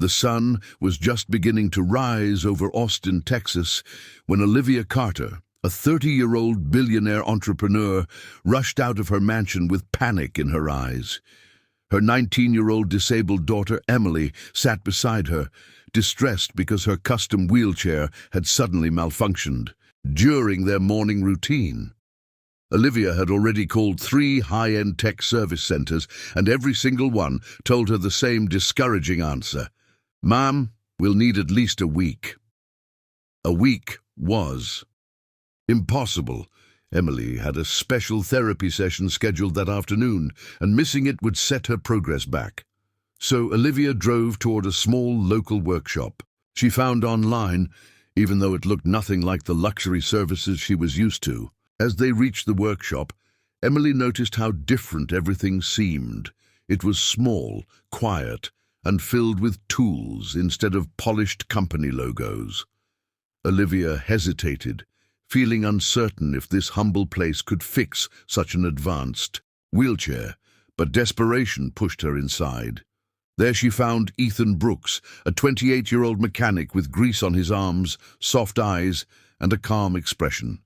The sun was just beginning to rise over Austin, Texas, when Olivia Carter, a 30-year-old billionaire entrepreneur, rushed out of her mansion with panic in her eyes. Her 19-year-old disabled daughter, Emily, sat beside her, distressed because her custom wheelchair had suddenly malfunctioned during their morning routine. Olivia had already called 3 high-end tech service centers, and every single one told her the same discouraging answer. "Ma'am, we'll need at least a week." A week was impossible. Emily had a special therapy session scheduled that afternoon, and missing it would set her progress back. So Olivia drove toward a small local workshop she found online, even though it looked nothing like the luxury services she was used to. As they reached the workshop, Emily noticed how different everything seemed. It was small, quiet, and filled with tools instead of polished company logos. Olivia hesitated, feeling uncertain if this humble place could fix such an advanced wheelchair, but desperation pushed her inside. There she found Ethan Brooks, a 28-year-old mechanic with grease on his arms, soft eyes, and a calm expression.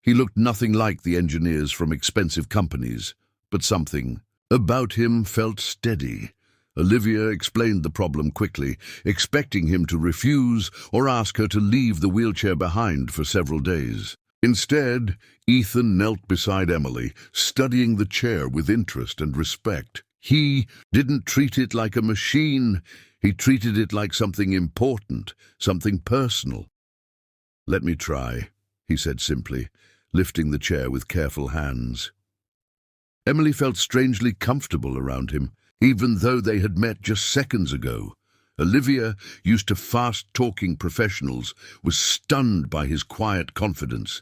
He looked nothing like the engineers from expensive companies, but something about him felt steady. Olivia explained the problem quickly, expecting him to refuse or ask her to leave the wheelchair behind for several days. Instead, Ethan knelt beside Emily, studying the chair with interest and respect. He didn't treat it like a machine. He treated it like something important, something personal. "Let me try," he said simply, lifting the chair with careful hands. Emily felt strangely comfortable around him, even though they had met just seconds ago. Olivia, used to fast-talking professionals, was stunned by his quiet confidence.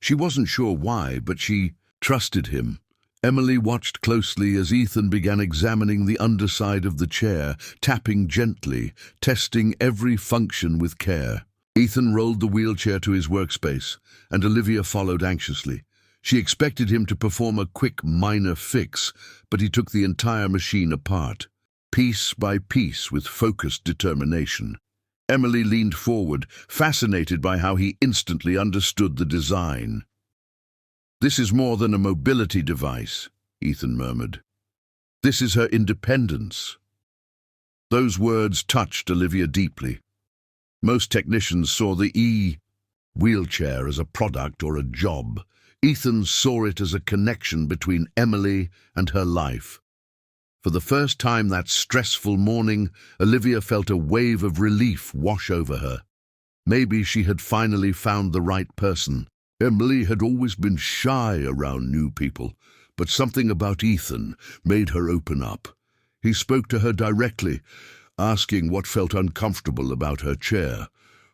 She wasn't sure why, but she trusted him. Emily watched closely as Ethan began examining the underside of the chair, tapping gently, testing every function with care. Ethan rolled the wheelchair to his workspace, and Olivia followed anxiously. She expected him to perform a quick minor fix, but he took the entire machine apart, piece by piece with focused determination. Emily leaned forward, fascinated by how he instantly understood the design. "This is more than a mobility device," Ethan murmured. "This is her independence." Those words touched Olivia deeply. Most technicians saw the wheelchair as a product or a job. Ethan saw it as a connection between Emily and her life. For the first time that stressful morning, Olivia felt a wave of relief wash over her. Maybe she had finally found the right person. Emily had always been shy around new people, but something about Ethan made her open up. He spoke to her directly, asking what felt uncomfortable about her chair,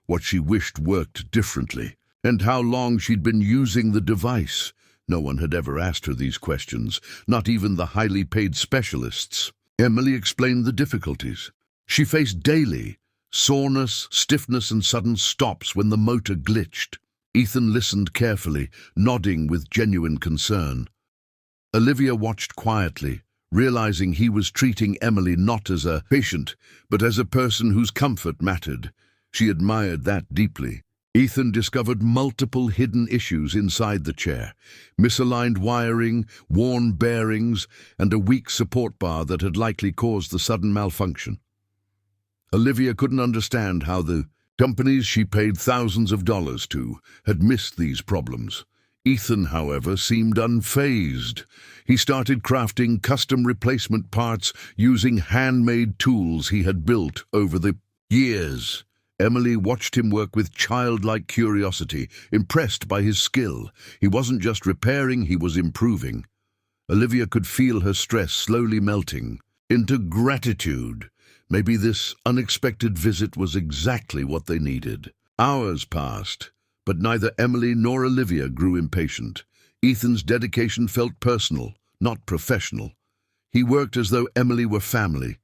what she wished worked differently, and how long she'd been using the device. No one had ever asked her these questions, not even the highly paid specialists. Emily explained the difficulties she faced daily: soreness, stiffness, and sudden stops when the motor glitched. Ethan listened carefully, nodding with genuine concern. Olivia watched quietly, realizing he was treating Emily not as a patient, but as a person whose comfort mattered. She admired that deeply. Ethan discovered multiple hidden issues inside the chair: misaligned wiring, worn bearings, and a weak support bar that had likely caused the sudden malfunction. Olivia couldn't understand how the companies she paid thousands of dollars to had missed these problems. Ethan, however, seemed unfazed. He started crafting custom replacement parts using handmade tools he had built over the years. Emily watched him work with childlike curiosity, impressed by his skill. He wasn't just repairing, he was improving. Olivia could feel her stress slowly melting into gratitude. Maybe this unexpected visit was exactly what they needed. Hours passed, but neither Emily nor Olivia grew impatient. Ethan's dedication felt personal, not professional. He worked as though Emily were family.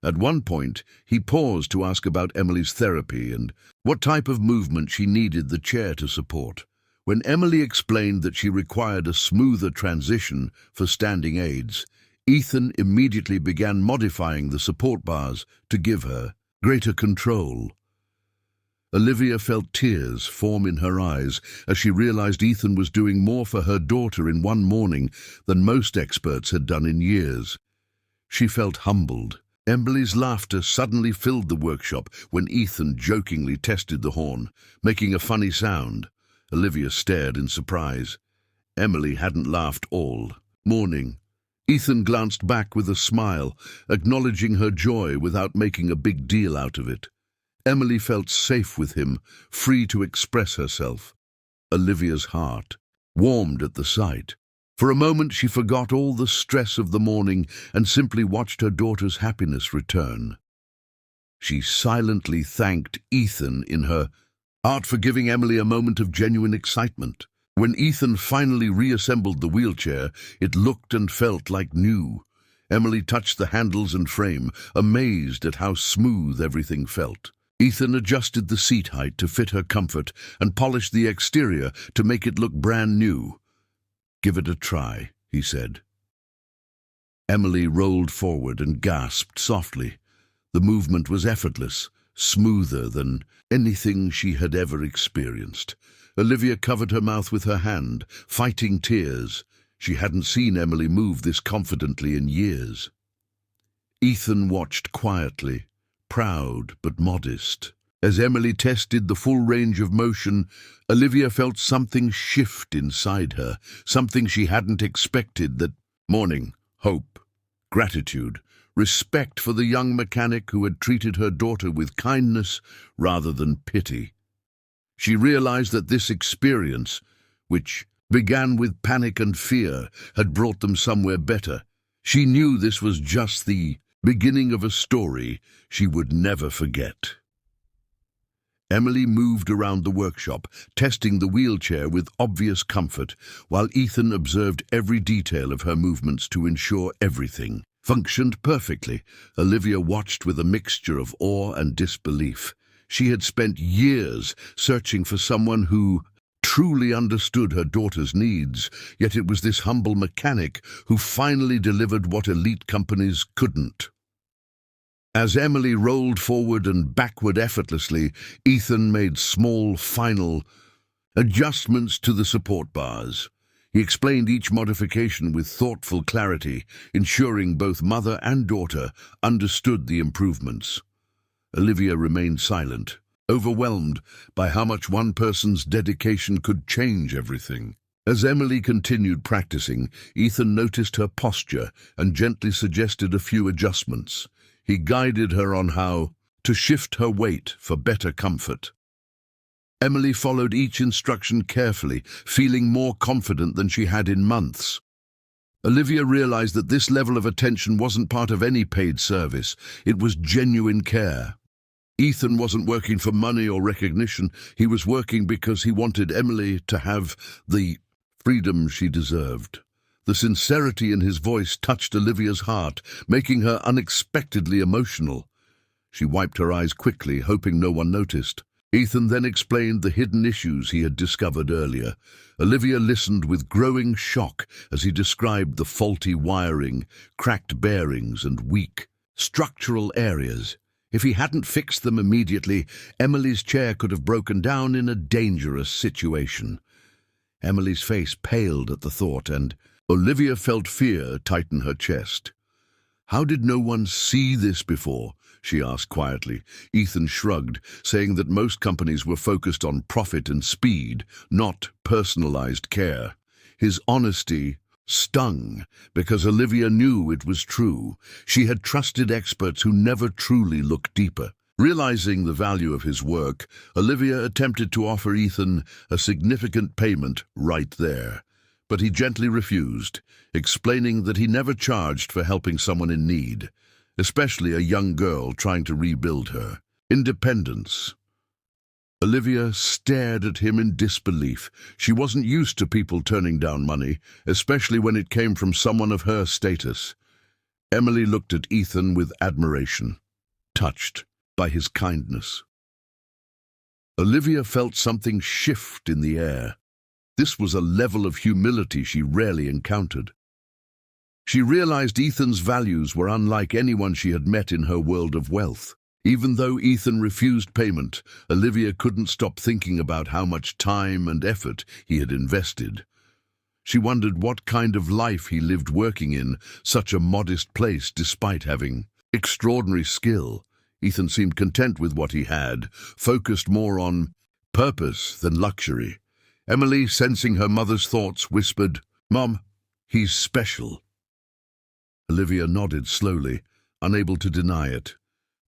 At one point, he paused to ask about Emily's therapy and what type of movement she needed the chair to support. When Emily explained that she required a smoother transition for standing aids, Ethan immediately began modifying the support bars to give her greater control. Olivia felt tears form in her eyes as she realized Ethan was doing more for her daughter in one morning than most experts had done in years. She felt humbled. Emily's laughter suddenly filled the workshop when Ethan jokingly tested the horn, making a funny sound. Olivia stared in surprise. Emily hadn't laughed all morning. Ethan glanced back with a smile, acknowledging her joy without making a big deal out of it. Emily felt safe with him, free to express herself. Olivia's heart warmed at the sight. For a moment she forgot all the stress of the morning and simply watched her daughter's happiness return. She silently thanked Ethan in her heart for giving Emily a moment of genuine excitement. When Ethan finally reassembled the wheelchair, it looked and felt like new. Emily touched the handles and frame, amazed at how smooth everything felt. Ethan adjusted the seat height to fit her comfort and polished the exterior to make it look brand new. "Give it a try," he said. Emily rolled forward and gasped softly. The movement was effortless, smoother than anything she had ever experienced. Olivia covered her mouth with her hand, fighting tears. She hadn't seen Emily move this confidently in years. Ethan watched quietly, proud but modest. As Emily tested the full range of motion, Olivia felt something shift inside her, something she hadn't expected. That morning, hope, gratitude, respect for the young mechanic who had treated her daughter with kindness rather than pity. She realized that this experience, which began with panic and fear, had brought them somewhere better. She knew this was just the beginning of a story she would never forget. Emily moved around the workshop, testing the wheelchair with obvious comfort, while Ethan observed every detail of her movements to ensure everything functioned perfectly. Olivia watched with a mixture of awe and disbelief. She had spent years searching for someone who truly understood her daughter's needs, yet it was this humble mechanic who finally delivered what elite companies couldn't. As Emily rolled forward and backward effortlessly, Ethan made small, final adjustments to the support bars. He explained each modification with thoughtful clarity, ensuring both mother and daughter understood the improvements. Olivia remained silent, overwhelmed by how much one person's dedication could change everything. As Emily continued practicing, Ethan noticed her posture and gently suggested a few adjustments. He guided her on how to shift her weight for better comfort. Emily followed each instruction carefully, feeling more confident than she had in months. Olivia realized that this level of attention wasn't part of any paid service. It was genuine care. Ethan wasn't working for money or recognition. He was working because he wanted Emily to have the freedom she deserved. The sincerity in his voice touched Olivia's heart, making her unexpectedly emotional. She wiped her eyes quickly, hoping no one noticed. Ethan then explained the hidden issues he had discovered earlier. Olivia listened with growing shock as he described the faulty wiring, cracked bearings, and weak structural areas. If he hadn't fixed them immediately, Emily's chair could have broken down in a dangerous situation. Emily's face paled at the thought, and Olivia felt fear tighten her chest. "How did no one see this before?" she asked quietly. Ethan shrugged, saying that most companies were focused on profit and speed, not personalized care. His honesty stung because Olivia knew it was true. She had trusted experts who never truly looked deeper. Realizing the value of his work, Olivia attempted to offer Ethan a significant payment right there. But he gently refused, explaining that he never charged for helping someone in need, especially a young girl trying to rebuild her independence. Olivia stared at him in disbelief. She wasn't used to people turning down money, especially when it came from someone of her status. Emily looked at Ethan with admiration, touched by his kindness. Olivia felt something shift in the air. This was a level of humility she rarely encountered. She realized Ethan's values were unlike anyone she had met in her world of wealth. Even though Ethan refused payment, Olivia couldn't stop thinking about how much time and effort he had invested. She wondered what kind of life he lived working in such a modest place despite having extraordinary skill. Ethan seemed content with what he had, focused more on purpose than luxury. Emily, sensing her mother's thoughts, whispered, "Mom, he's special." Olivia nodded slowly, unable to deny it.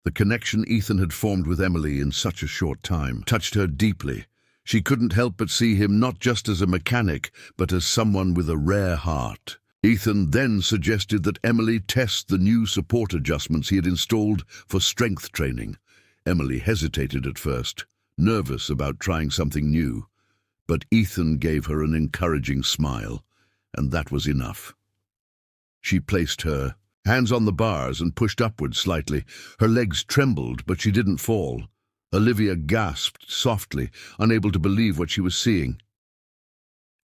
The connection Ethan had formed with Emily in such a short time touched her deeply. She couldn't help but see him not just as a mechanic, but as someone with a rare heart. Ethan then suggested that Emily test the new support adjustments he had installed for strength training. Emily hesitated at first, nervous about trying something new. But Ethan gave her an encouraging smile, and that was enough. She placed her hands on the bars and pushed upward slightly. Her legs trembled, but she didn't fall. Olivia gasped softly, unable to believe what she was seeing.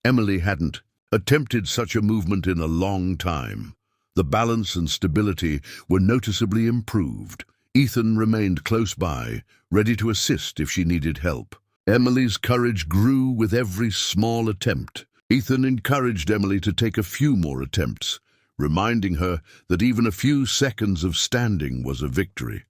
Emily hadn't attempted such a movement in a long time. The balance and stability were noticeably improved. Ethan remained close by, ready to assist if she needed help. Emily's courage grew with every small attempt. Ethan encouraged Emily to take a few more attempts, reminding her that even a few seconds of standing was a victory.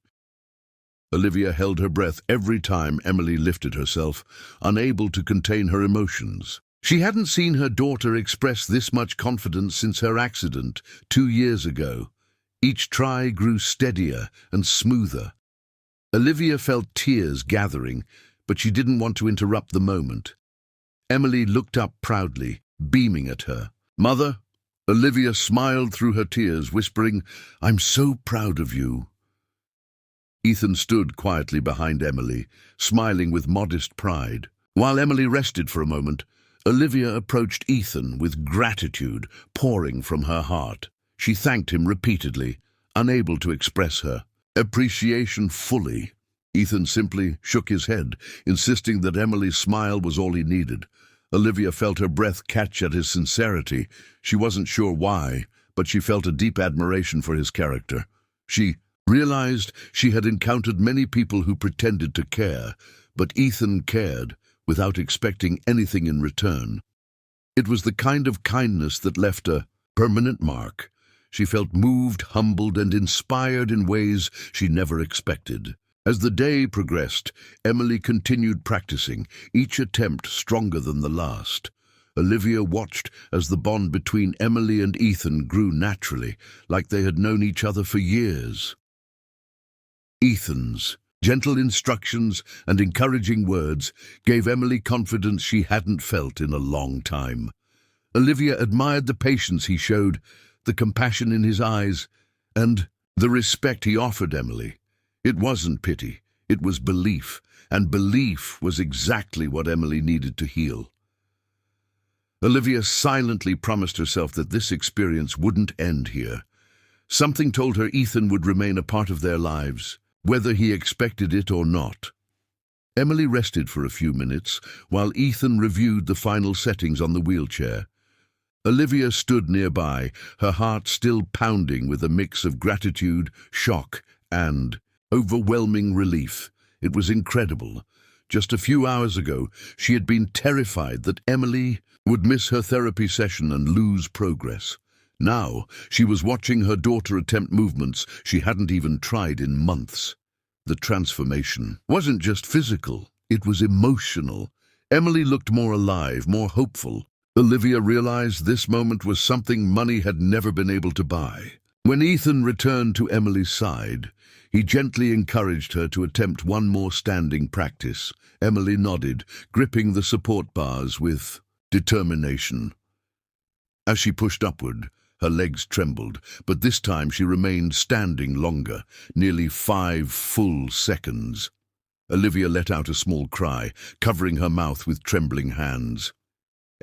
Olivia held her breath every time Emily lifted herself, unable to contain her emotions. She hadn't seen her daughter express this much confidence since her accident 2 years ago. Each try grew steadier and smoother. Olivia felt tears gathering, but she didn't want to interrupt the moment. Emily looked up proudly, beaming at her. "Mother?" Olivia smiled through her tears, whispering, "I'm so proud of you." Ethan stood quietly behind Emily, smiling with modest pride. While Emily rested for a moment, Olivia approached Ethan with gratitude pouring from her heart. She thanked him repeatedly, unable to express her appreciation fully. Ethan simply shook his head, insisting that Emily's smile was all he needed. Olivia felt her breath catch at his sincerity. She wasn't sure why, but she felt a deep admiration for his character. She realized she had encountered many people who pretended to care, but Ethan cared without expecting anything in return. It was the kind of kindness that left a permanent mark. She felt moved, humbled, and inspired in ways she never expected. As the day progressed, Emily continued practicing, each attempt stronger than the last. Olivia watched as the bond between Emily and Ethan grew naturally, like they had known each other for years. Ethan's gentle instructions and encouraging words gave Emily confidence she hadn't felt in a long time. Olivia admired the patience he showed, the compassion in his eyes, and the respect he offered Emily. It wasn't pity, it was belief, and belief was exactly what Emily needed to heal. Olivia silently promised herself that this experience wouldn't end here. Something told her Ethan would remain a part of their lives, whether he expected it or not. Emily rested for a few minutes while Ethan reviewed the final settings on the wheelchair. Olivia stood nearby, her heart still pounding with a mix of gratitude, shock, and overwhelming relief. It was incredible. Just a few hours ago, she had been terrified that Emily would miss her therapy session and lose progress. Now, she was watching her daughter attempt movements she hadn't even tried in months. The transformation wasn't just physical, it was emotional. Emily looked more alive, more hopeful. Olivia realized this moment was something money had never been able to buy. When Ethan returned to Emily's side, he gently encouraged her to attempt one more standing practice. Emily nodded, gripping the support bars with determination. As she pushed upward, her legs trembled, but this time she remained standing longer, nearly 5 full seconds. Olivia let out a small cry, covering her mouth with trembling hands.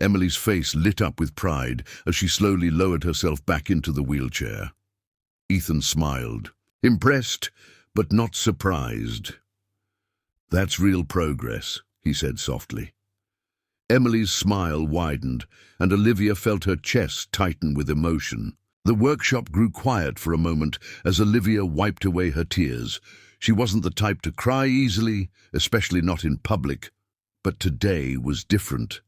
Emily's face lit up with pride as she slowly lowered herself back into the wheelchair. Ethan smiled, impressed but not surprised. "That's real progress," he said softly. Emily's smile widened, and Olivia felt her chest tighten with emotion. The workshop grew quiet for a moment as Olivia wiped away her tears. She wasn't the type to cry easily, especially not in public. But today was different.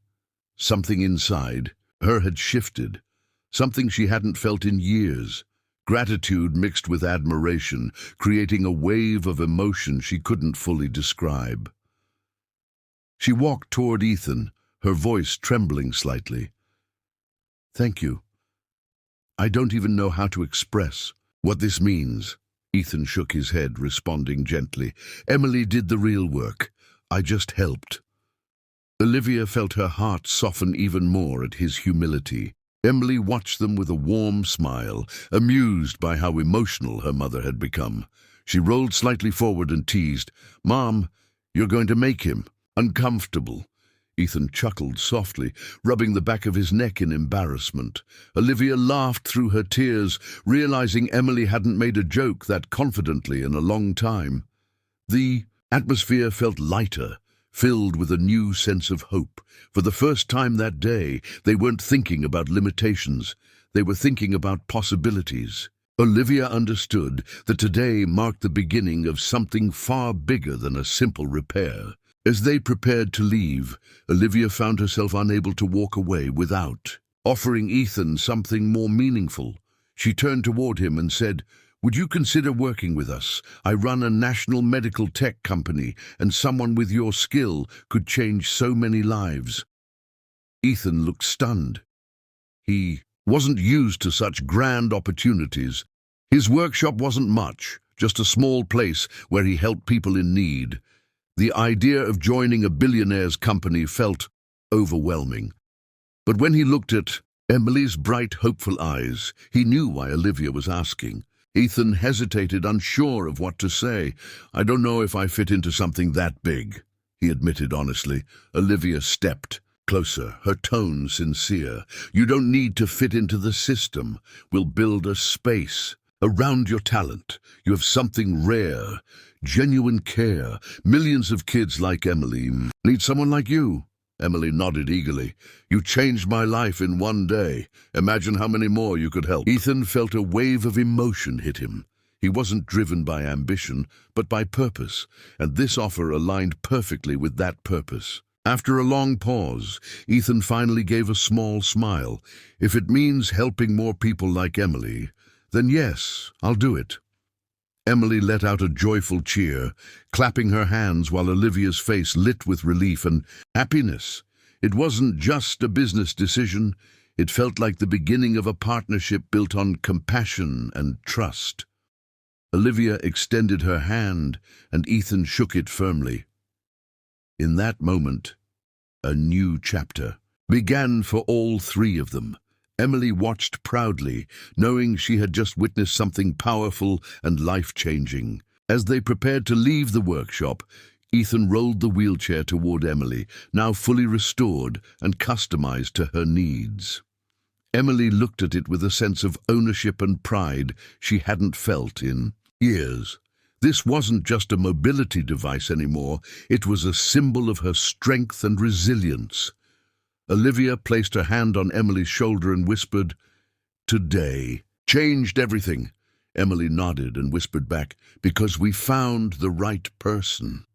Something inside her had shifted, something she hadn't felt in years. Gratitude mixed with admiration, creating a wave of emotion she couldn't fully describe. She walked toward Ethan, her voice trembling slightly. "Thank you. I don't even know how to express what this means." Ethan shook his head, responding gently. "Emily did the real work. I just helped." Olivia felt her heart soften even more at his humility. Emily watched them with a warm smile, amused by how emotional her mother had become. She rolled slightly forward and teased, "Mom, you're going to make him uncomfortable." Ethan chuckled softly, rubbing the back of his neck in embarrassment. Olivia laughed through her tears, realizing Emily hadn't made a joke that confidently in a long time. The atmosphere felt lighter, filled with a new sense of hope. For the first time that day, they weren't thinking about limitations. They were thinking about possibilities. Olivia understood that today marked the beginning of something far bigger than a simple repair. As they prepared to leave, Olivia found herself unable to walk away without offering Ethan something more meaningful. She turned toward him and said, "Would you consider working with us? I run a national medical tech company, and someone with your skill could change so many lives." Ethan looked stunned. He wasn't used to such grand opportunities. His workshop wasn't much, just a small place where he helped people in need. The idea of joining a billionaire's company felt overwhelming. But when he looked at Emily's bright, hopeful eyes, he knew why Olivia was asking. Ethan hesitated, unsure of what to say. "I don't know if I fit into something that big," he admitted honestly. Olivia stepped closer, her tone sincere. "You don't need to fit into the system. We'll build a space around your talent. You have something rare, genuine care. Millions of kids like Emily need someone like you." Emily nodded eagerly. "You changed my life in one day. Imagine how many more you could help." Ethan felt a wave of emotion hit him. He wasn't driven by ambition, but by purpose, and this offer aligned perfectly with that purpose. After a long pause, Ethan finally gave a small smile. "If it means helping more people like Emily, then yes, I'll do it." Emily let out a joyful cheer, clapping her hands while Olivia's face lit with relief and happiness. It wasn't just a business decision. It felt like the beginning of a partnership built on compassion and trust. Olivia extended her hand, and Ethan shook it firmly. In that moment, a new chapter began for all three of them. Emily watched proudly, knowing she had just witnessed something powerful and life-changing. As they prepared to leave the workshop, Ethan rolled the wheelchair toward Emily, now fully restored and customized to her needs. Emily looked at it with a sense of ownership and pride she hadn't felt in years. This wasn't just a mobility device anymore, it was a symbol of her strength and resilience. Olivia placed her hand on Emily's shoulder and whispered, "Today changed everything." Emily nodded and whispered back, "Because we found the right person."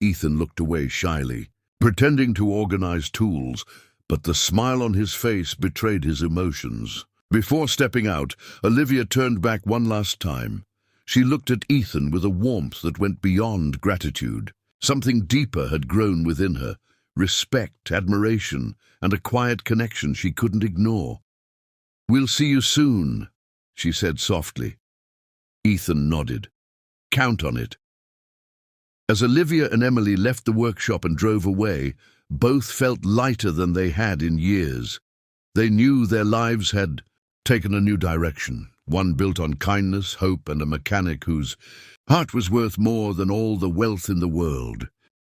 Ethan looked away shyly, pretending to organize tools, but the smile on his face betrayed his emotions. Before stepping out, Olivia turned back one last time. She looked at Ethan with a warmth that went beyond gratitude. Something deeper had grown within her. Respect, admiration, and a quiet connection she couldn't ignore. "We'll see you soon," she said softly. Ethan nodded. "Count on it." As Olivia and Emily left the workshop and drove away, both felt lighter than they had in years. They knew their lives had taken a new direction, one built on kindness, hope, and a mechanic whose heart was worth more than all the wealth in the world.